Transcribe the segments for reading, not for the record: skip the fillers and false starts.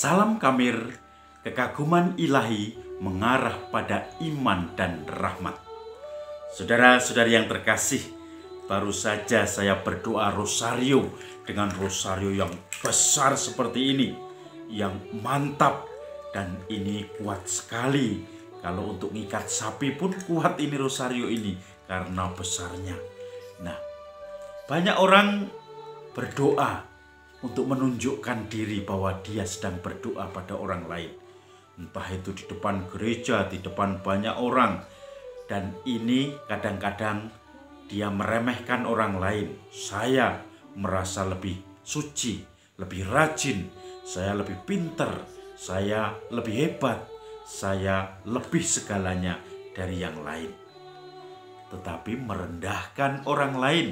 Salam Kamir, kekaguman ilahi mengarah pada iman dan rahmat. Saudara-saudari yang terkasih, baru saja saya berdoa rosario dengan rosario yang besar seperti ini, yang mantap, dan ini kuat sekali. Kalau untuk ngikat sapi pun kuat ini rosario ini karena besarnya. Nah, banyak orang berdoa untuk menunjukkan diri bahwa dia sedang berdoa pada orang lain. Entah itu di depan gereja, di depan banyak orang. Dan ini kadang-kadang dia meremehkan orang lain. Saya merasa lebih suci, lebih rajin, saya lebih pinter, saya lebih hebat, saya lebih segalanya dari yang lain. Tetapi merendahkan orang lain.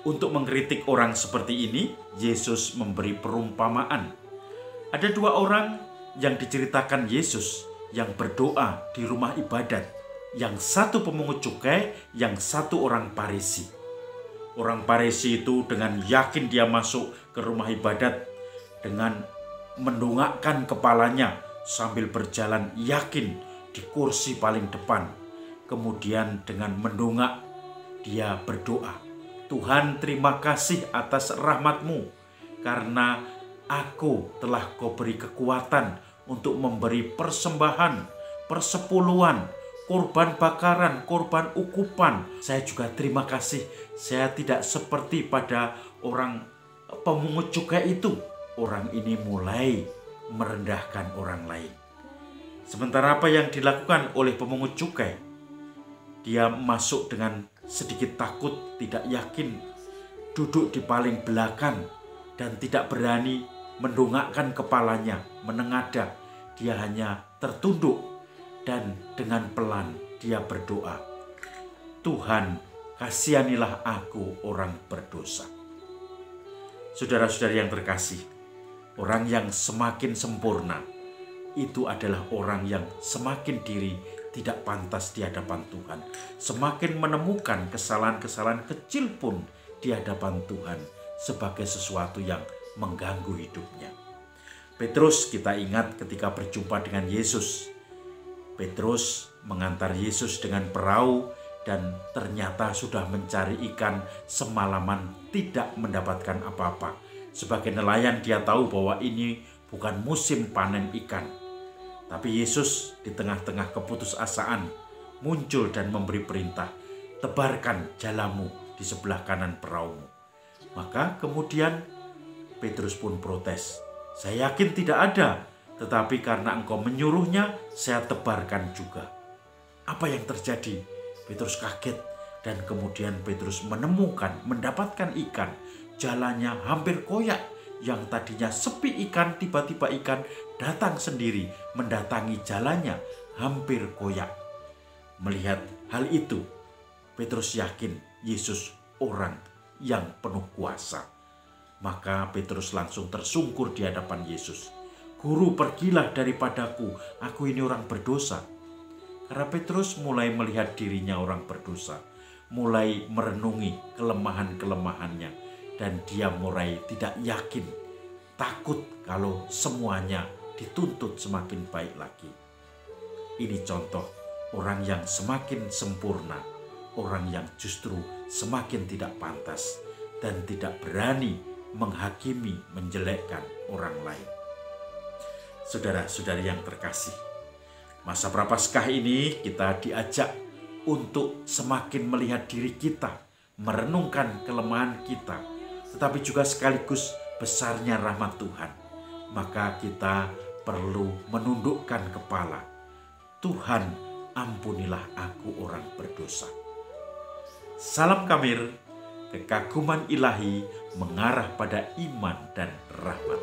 Untuk mengkritik orang seperti ini, Yesus memberi perumpamaan. Ada dua orang yang diceritakan Yesus yang berdoa di rumah ibadat. Yang satu pemungut cukai, yang satu orang Farisi. Orang Farisi itu dengan yakin dia masuk ke rumah ibadat dengan mendongakkan kepalanya sambil berjalan yakin di kursi paling depan. Kemudian dengan mendongak dia berdoa, Tuhan, terima kasih atas rahmat-Mu karena aku telah Kau beri kekuatan untuk memberi persembahan, persepuluhan, korban bakaran, korban ukupan. Saya juga terima kasih, saya tidak seperti pada orang pemungut cukai itu. Orang ini mulai merendahkan orang lain. Sementara apa yang dilakukan oleh pemungut cukai? Dia masuk dengan sedikit takut, tidak yakin, duduk di paling belakang dan tidak berani mendongakkan kepalanya, menengadah. Dia hanya tertunduk dan dengan pelan dia berdoa, Tuhan, kasihanilah aku orang berdosa. Saudara-saudari yang terkasih, orang yang semakin sempurna itu adalah orang yang semakin diri tidak pantas di hadapan Tuhan. Semakin menemukan kesalahan-kesalahan kecil pun di hadapan Tuhan sebagai sesuatu yang mengganggu hidupnya. Petrus kita ingat ketika berjumpa dengan Yesus. Petrus mengantar Yesus dengan perahu dan ternyata sudah mencari ikan semalaman tidak mendapatkan apa-apa. Sebagai nelayan dia tahu bahwa ini bukan musim panen ikan. Tapi Yesus di tengah-tengah keputusasaan muncul dan memberi perintah, tebarkan jalamu di sebelah kanan perahumu. Maka kemudian Petrus pun protes, saya yakin tidak ada, tetapi karena engkau menyuruhnya, saya tebarkan juga. Apa yang terjadi? Petrus kaget dan kemudian Petrus mendapatkan ikan, jalannya hampir koyak. Yang tadinya sepi ikan, tiba-tiba ikan datang sendiri mendatangi jalannya hampir koyak. Melihat hal itu, Petrus yakin Yesus orang yang penuh kuasa. Maka Petrus langsung tersungkur di hadapan Yesus. Guru, pergilah daripadaku, aku ini orang berdosa. Karena Petrus mulai melihat dirinya orang berdosa, mulai merenungi kelemahan-kelemahannya. Dan dia mulai tidak yakin, takut kalau semuanya dituntut semakin baik lagi. Ini contoh orang yang semakin sempurna, orang yang justru semakin tidak pantas dan tidak berani menghakimi, menjelekkan orang lain. Saudara-saudari yang terkasih, masa Prapaskah ini kita diajak untuk semakin melihat diri kita, merenungkan kelemahan kita, tetapi juga sekaligus besarnya rahmat Tuhan. Maka kita perlu menundukkan kepala. Tuhan, ampunilah aku orang berdosa. Salam Kamir, kekaguman ilahi mengarah pada iman dan rahmat.